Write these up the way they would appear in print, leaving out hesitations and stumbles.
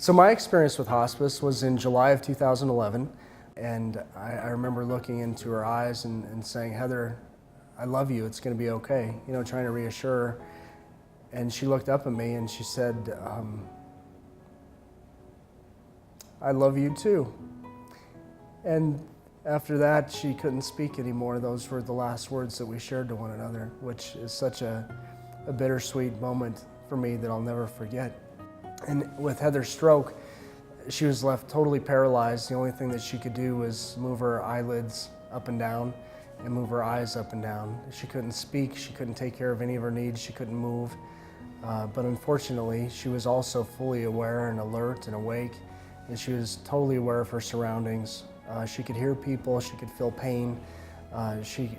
So my experience with hospice was in July of 2011, and I remember looking into her eyes and saying, "Heather, I love you, it's gonna be okay," trying to reassure her. And she looked up at me and she said, "I love you too." And after that, she couldn't speak anymore. Those were the last words that we shared to one another, which is such a bittersweet moment for me that I'll never forget. And with Heather's stroke, she was left totally paralyzed. The only thing that she could do was move her eyelids up and down and move her eyes up and down. She couldn't speak, she couldn't take care of any of her needs, she couldn't move. But unfortunately, she was also fully aware and alert and awake, and she was totally aware of her surroundings. She could hear people, she could feel pain. She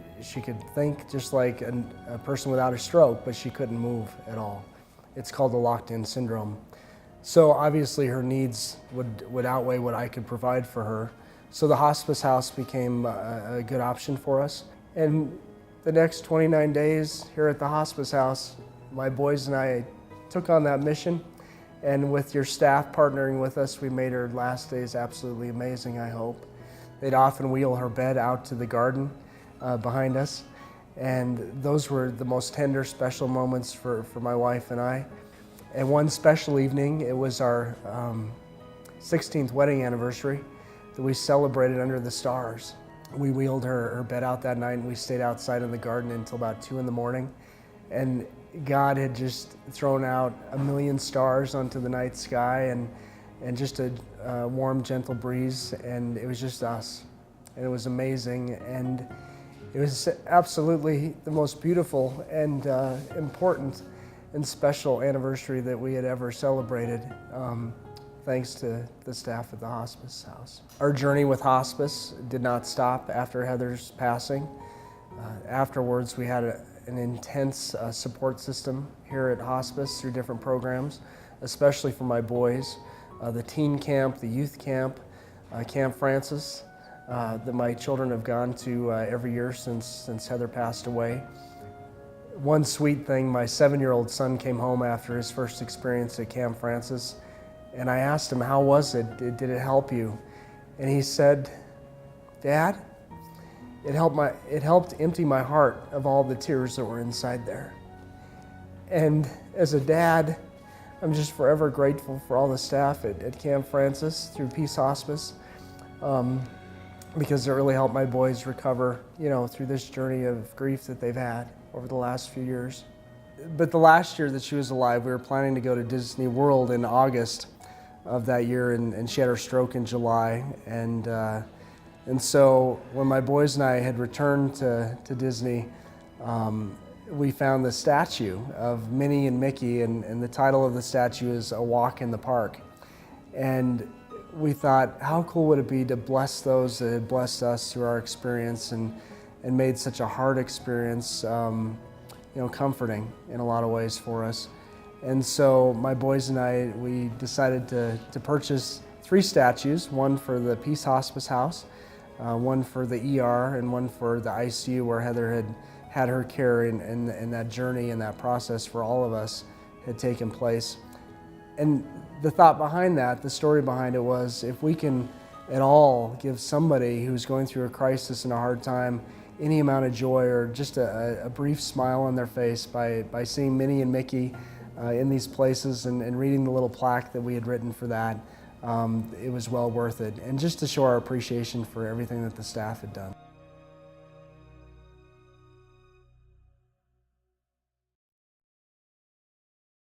could think just like a person without a stroke, but she couldn't move at all. It's called the locked-in syndrome. So obviously her needs would outweigh what I could provide for her. So the hospice house became a good option for us. And the next 29 days here at the hospice house, my boys and I took on that mission. And with your staff partnering with us, we made her last days absolutely amazing, I hope. They'd often wheel her bed out to the garden behind us. And those were the most tender, special moments for my wife and I. And one special evening, it was our 16th wedding anniversary that we celebrated under the stars. We wheeled her bed out that night and we stayed outside in the garden until about 2 in the morning. And God had just thrown out a million stars onto the night sky and just a warm, gentle breeze, and it was just us. And it was amazing, and it was absolutely the most beautiful and important and special anniversary that we had ever celebrated, thanks to the staff at the hospice house. Our journey with hospice did not stop after Heather's passing. Afterwards, we had an intense support system here at hospice through different programs, especially for my boys. The teen camp, the youth camp, Camp Francis, that my children have gone to every year since Heather passed away. One sweet thing, my 7-year-old son came home after his first experience at Camp Francis, and I asked him, "How was it? Did it help you?" And he said, "Dad, it helped empty my heart of all the tears that were inside there." And as a dad, I'm just forever grateful for all the staff at Camp Francis through Peace Hospice, because it really helped my boys recover, through this journey of grief that they've had over the last few years. But the last year that she was alive, we were planning to go to Disney World in August of that year, and she had her stroke in July. And so when my boys and I had returned to Disney, we found the statue of Minnie and Mickey, and the title of the statue is A Walk in the Park. And we thought, how cool would it be to bless those that had blessed us through our experience and made such a hard experience, comforting in a lot of ways for us. And so my boys and I, we decided to purchase 3 statues, one for the Peace Hospice House, one for the ER, and one for the ICU where Heather had her care and that journey and that process for all of us had taken place. And the thought behind that, the story behind it was, if we can at all give somebody who's going through a crisis and a hard time any amount of joy or just a brief smile on their face by seeing Minnie and Mickey in these places and reading the little plaque that we had written for that, it was well worth it. And just to show our appreciation for everything that the staff had done.